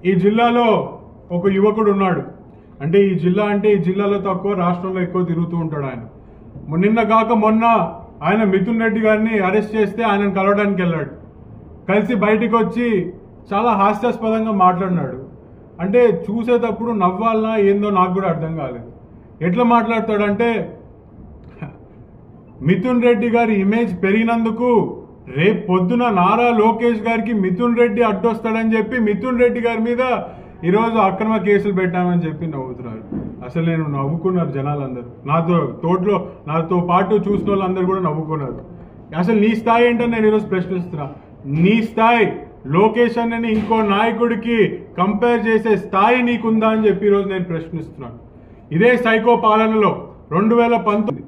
ఈ జిల్లాలో ఒక యువకుడు ఉన్నాడు. అంటే ఈ జిల్లాలో తక్కువ, రాష్ట్రంలో ఎక్కువ తిరుగుతూ ఉంటాడు ఆయన. నిన్న కాక మొన్న ఆయన మిథున్ రెడ్డి గారిని అరెస్ట్ చేస్తే ఆయనను కలవడానికి వెళ్ళాడు. కలిసి బయటికి వచ్చి చాలా హాస్యాస్పదంగా మాట్లాడినాడు. అంటే చూసేటప్పుడు నవ్వాలనా ఏందో నాకు కూడా అర్థం కాలేదు. ఎట్లా మాట్లాడతాడంటే, మిథున్ రెడ్డి గారి ఇమేజ్ పెరిగినందుకు రేపు పొద్దున నారా లోకేష్ గారికి మిథున్ రెడ్డి అడ్డొస్తాడని చెప్పి మిథున్ రెడ్డి గారి మీద ఈరోజు అక్రమ కేసులు పెట్టామని చెప్పి నవ్వుతున్నారు. అసలు నేను నవ్వుకున్నారు జనాలందరూ, నాతో పాటు చూసిన వాళ్ళందరూ కూడా నవ్వుకున్నారు. అసలు నీ స్థాయి ఏంటని నేను ఈరోజు ప్రశ్నిస్తున్నా. నీ స్థాయి లోకేష్ అన్నని ఇంకో నాయకుడికి కంపేర్ చేసే స్థాయి నీకుందా అని చెప్పి ఈరోజు నేను ప్రశ్నిస్తున్నాను. ఇదే సైకో పాలనలో 2019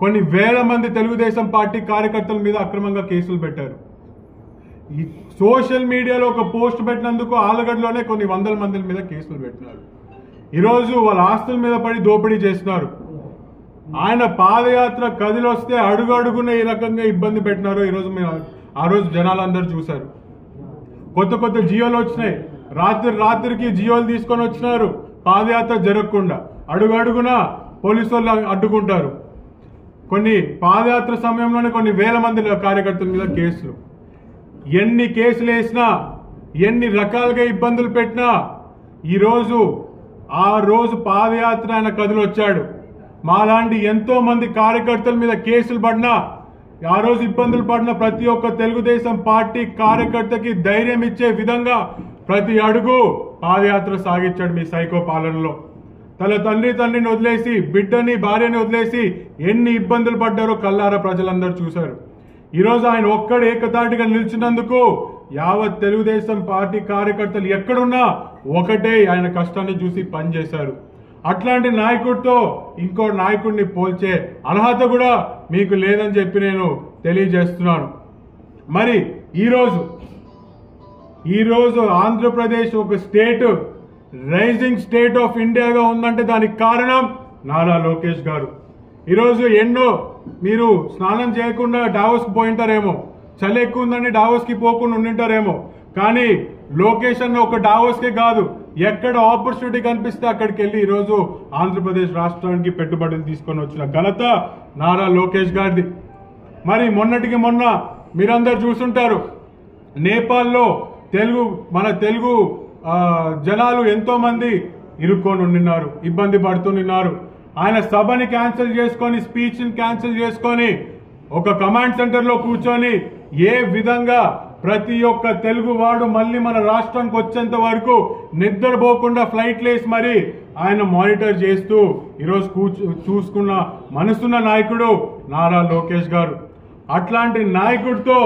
కొన్ని వేల మంది తెలుగుదేశం పార్టీ కార్యకర్తల మీద అక్రమంగా కేసులు పెట్టారు. ఈ సోషల్ మీడియాలో ఒక పోస్ట్ పెట్టినందుకు ఆలగడ్డలోనే కొన్ని వందల మంది మీద కేసులు పెట్టినారు. ఈరోజు వాళ్ళ ఆస్తుల మీద పడి దోపిడీ చేస్తున్నారు. ఆయన పాదయాత్ర కదిలొస్తే అడుగు అడుగున ఈ రకంగా ఇబ్బంది పెట్టినారో ఈరోజు ఆ రోజు జనాలందరూ చూశారు. కొత్త జియోలు వచ్చినాయి. రాత్రికి జియోలు తీసుకొని వచ్చినారు. పాదయాత్ర జరగకుండా అడుగు అడుగున పోలీసు వాళ్ళు అడ్డుకుంటారు. కొన్ని పాదయాత్ర సమయంలోనే కొన్ని వేల మంది కార్యకర్తల మీద కేసులు. ఎన్ని కేసులు వేసినా, ఎన్ని రకాలుగా ఇబ్బందులు పెట్టినా, ఆ రోజు పాదయాత్ర ఆయన కదిలొచ్చాడు. మాలాంటి ఎంతో మంది కార్యకర్తల మీద కేసులు పడినా, ఆ రోజు ఇబ్బందులు పడిన ప్రతి ఒక్క తెలుగుదేశం పార్టీ కార్యకర్తకి ధైర్యం ఇచ్చే విధంగా ప్రతి అడుగు పాదయాత్ర సాగించాడు మీ సైకో పాలనలో. తన తండ్రిని వదిలేసి, బిడ్డని భార్యని వదిలేసి ఎన్ని ఇబ్బందులు పడ్డారో కల్లారా ప్రజలందరూ చూశారు. ఈరోజు ఆయన ఒక్కడు ఏకతాటిగా నిలిచినందుకు యావత్ తెలుగుదేశం పార్టీ కార్యకర్తలు ఎక్కడున్నా ఒకటే ఆయన కష్టాన్ని చూసి పనిచేశారు. అట్లాంటి నాయకుడితో ఇంకో నాయకుడిని పోల్చే అర్హత కూడా మీకు లేదని చెప్పి నేను తెలియజేస్తున్నాను. మరి ఈరోజు ఆంధ్రప్రదేశ్ ఒక స్టేట్, రైజింగ్ స్టేట్ ఆఫ్ ఇండియాగా ఉందంటే దానికి కారణం నారా లోకేష్ గారు. ఈరోజు మీరు స్నానం చేయకుండా డావోస్ పోయింటారేమో, చలి ఎక్కువ ఉందని డావోస్కి పోకుండా ఉండింటారేమో, కానీ లోకేష్ అన్న ఒక డావోస్కే కాదు, ఎక్కడ ఆపర్చునిటీ కనిపిస్తే అక్కడికి వెళ్ళి ఈరోజు ఆంధ్రప్రదేశ్ రాష్ట్రానికి పెట్టుబడులు తీసుకొని వచ్చిన ఘనత నారా లోకేష్ గారిది. మరి మొన్నటికి మొన్న మీరందరూ చూసుంటారు, నేపాల్లో మన తెలుగు జనాలు ఎంతో మంది ఇరుక్కొని ఉండినారు, ఇబ్బంది పడుతున్నారు. ఆయన సభని క్యాన్సిల్ చేసుకొని, స్పీచ్ని క్యాన్సిల్ చేసుకొని ఒక కమాండ్ సెంటర్లో కూర్చొని ఏ విధంగా ప్రతి ఒక్క తెలుగు వాడు మళ్ళీ మన రాష్ట్రానికి వచ్చేంత వరకు నిద్రపోకుండా ఫ్లైట్ లేసి మరి ఆయన మానిటర్ చేస్తూ ఈరోజు చూసుకున్న మనసున్న నాయకుడు నారా లోకేష్ గారు. అట్లాంటి నాయకుడితో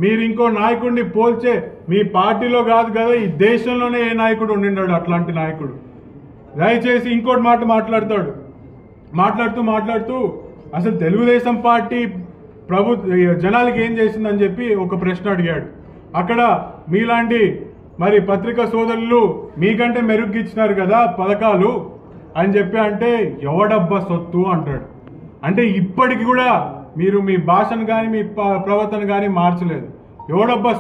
మీరు ఇంకో నాయకుడిని పోల్చే మీ పార్టీలో కాదు కదా, ఈ దేశంలోనే ఏ నాయకుడు ఉండినాడు అట్లాంటి నాయకుడు. దయచేసి ఇంకోటి మాట మాట్లాడుతూ అసలు తెలుగుదేశం పార్టీ జనాలకి ఏం చేసిందని చెప్పి ఒక ప్రశ్న అడిగాడు. అక్కడ మీలాంటి మరి పత్రికా సోదరులు మీకంటే మెరుగ్గిచ్చినారు కదా పథకాలు అని చెప్పి అంటే ఎవడబ్బా సొత్తు అంటాడు. అంటే ఇప్పటికి కూడా మీరు మీ భాషను కానీ మీ ప్రవర్తన కానీ మార్చలేదు. ఎవడబ్బా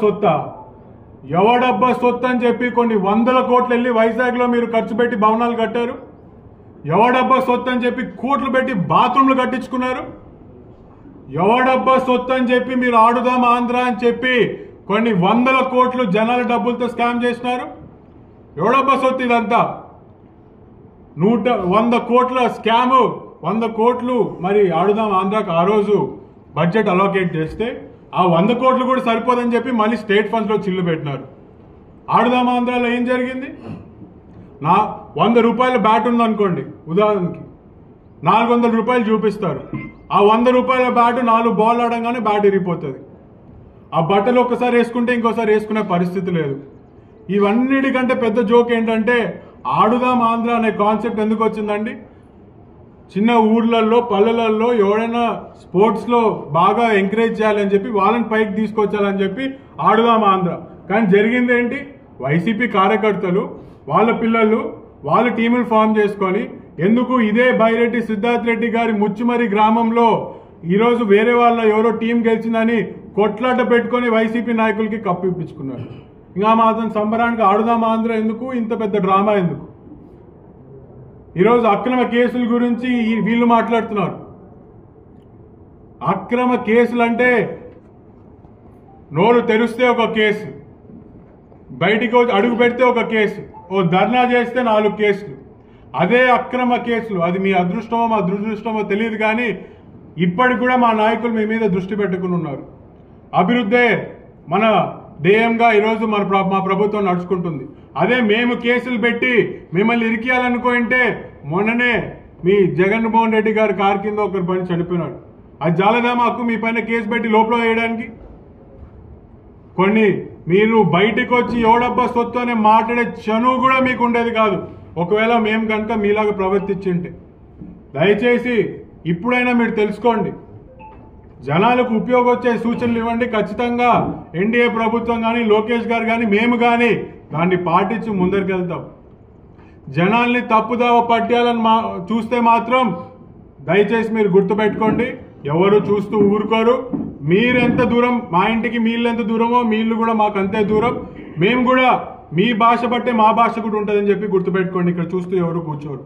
సొత్తు అని చెప్పి కొన్ని వందల కోట్లు వెళ్ళి వైజాగ్లో మీరు ఖర్చు పెట్టి భవనాలు కట్టారు. ఎవడబ్బా సొత్తు అని చెప్పి కోట్లు పెట్టి బాత్రూమ్లు కట్టించుకున్నారు. ఎవడబ్బా సొత్తు అని చెప్పి మీరు ఆడుదాం ఆంధ్ర అని చెప్పి కొన్ని వందల కోట్లు జనాల డబ్బులతో స్కామ్ చేసినారు. ఎవడబ్బా సొత్తు ఇదంతా? 100 కోట్ల స్కామ్, 100 కోట్లు మరి ఆడుదాం ఆంధ్రాకి ఆ రోజు బడ్జెట్ అలోకేట్ చేస్తే ఆ 100 కోట్లు కూడా సరిపోదని చెప్పి మళ్ళీ స్టేట్ ఫండ్స్లో చిల్లు పెట్టినారు. ఆడుదాం ఆంధ్రాలో ఏం జరిగింది? 100 రూపాయల బ్యాట్ ఉందనుకోండి, ఉదాహరణకి 400 రూపాయలు చూపిస్తారు. ఆ 100 రూపాయల బ్యాట్ 4 బాల్ ఆడంగానే బ్యాట్ ఇరిగిపోతుంది. ఆ బట్టలు ఒక్కసారి వేసుకుంటే ఇంకోసారి వేసుకునే పరిస్థితి లేదు. ఇవన్నిటికంటే పెద్ద జోక్ ఏంటంటే ఆడుదాం ఆంధ్ర అనే కాన్సెప్ట్ ఎందుకు వచ్చిందండి? చిన్న ఊర్లలో పల్లెలలో ఎవరైనా స్పోర్ట్స్లో బాగా ఎంకరేజ్ చేయాలని చెప్పి వాళ్ళని పైకి తీసుకొచ్చాలని చెప్పి ఆడుదాం ఆంధ్ర. కానీ జరిగింది ఏంటి? వైసీపీ కార్యకర్తలు వాళ్ళ పిల్లలు వాళ్ళ టీములు ఫామ్ చేసుకొని ఎందుకు ఇదే బైరెడ్డి సిద్ధార్థ్ రెడ్డి గారి ముచ్చుమరి గ్రామంలో ఈరోజు వేరే వాళ్ళ ఎవరో టీం గెలిచిందని కొట్లాట పెట్టుకొని వైసీపీ నాయకులకి కప్పు ఇప్పించుకున్నారు. ఇంకా మాత్రం సంబరానికి ఆడుదామా ఆంధ్ర ఎందుకు, ఇంత పెద్ద డ్రామా ఎందుకు? ఈరోజు అక్రమ కేసుల గురించి వీళ్ళు మాట్లాడుతున్నారు. అక్రమ కేసులు అంటే నోరు తెరిస్తే ఒక కేసు, బయటికి అడుగు పెడితే ఒక కేసు, ఓ ధర్నా చేస్తే 4 కేసులు. అదే అక్రమ కేసులు. అది మీ అదృష్టమో మా దురదృష్టమో తెలియదు, కానీ ఇప్పటికి కూడా మా నాయకులు మీ మీద దృష్టి పెట్టుకుని ఉన్నారు. అభివృద్ధే మన ధ్యేయంగా ఈరోజు మా ప్రభుత్వం నడుచుకుంటుంది. అదే మేము కేసులు పెట్టి మిమ్మల్ని ఇరికియాలనుకుంటే మొన్ననే మీ జగన్మోహన్ రెడ్డి గారి కారు కింద ఒకరి పని చనిపోయినాడు. అది జాలదా మాకు మీ పైన కేసు పెట్టి లోపల వేయడానికి? మీరు బయటికి వచ్చి ఎవడబ్బా సొత్తు అనే మాట్లాడే చనువు కూడా మీకు ఉండేది కాదు, ఒకవేళ మేము కనుక మీలాగా ప్రవర్తించుంటే. దయచేసి ఇప్పుడైనా మీరు తెలుసుకోండి, జనాలకు ఉపయోగం వచ్చే సూచనలు ఇవ్వండి. ఖచ్చితంగా ఎన్డీఏ ప్రభుత్వం కానీ, లోకేష్ గారు కానీ, మేము కానీ దాన్ని పాటించి ముందరికెళ్తాం. జనాల్ని తప్పుదావ పట్టాలని చూస్తే మాత్రం దయచేసి మీరు గుర్తుపెట్టుకోండి, ఎవరు చూస్తూ ఊరుకోరు. మీరెంత దూరం మా ఇంటికి మీళ్ళు ఎంత దూరమో మీళ్ళు కూడా మాకు అంతే దూరం. మేము కూడా మీ భాష బట్టే మా భాష కూడా ఉంటుందని చెప్పి గుర్తుపెట్టుకోండి. ఇక్కడ చూస్తూ ఎవరు కూర్చోరు.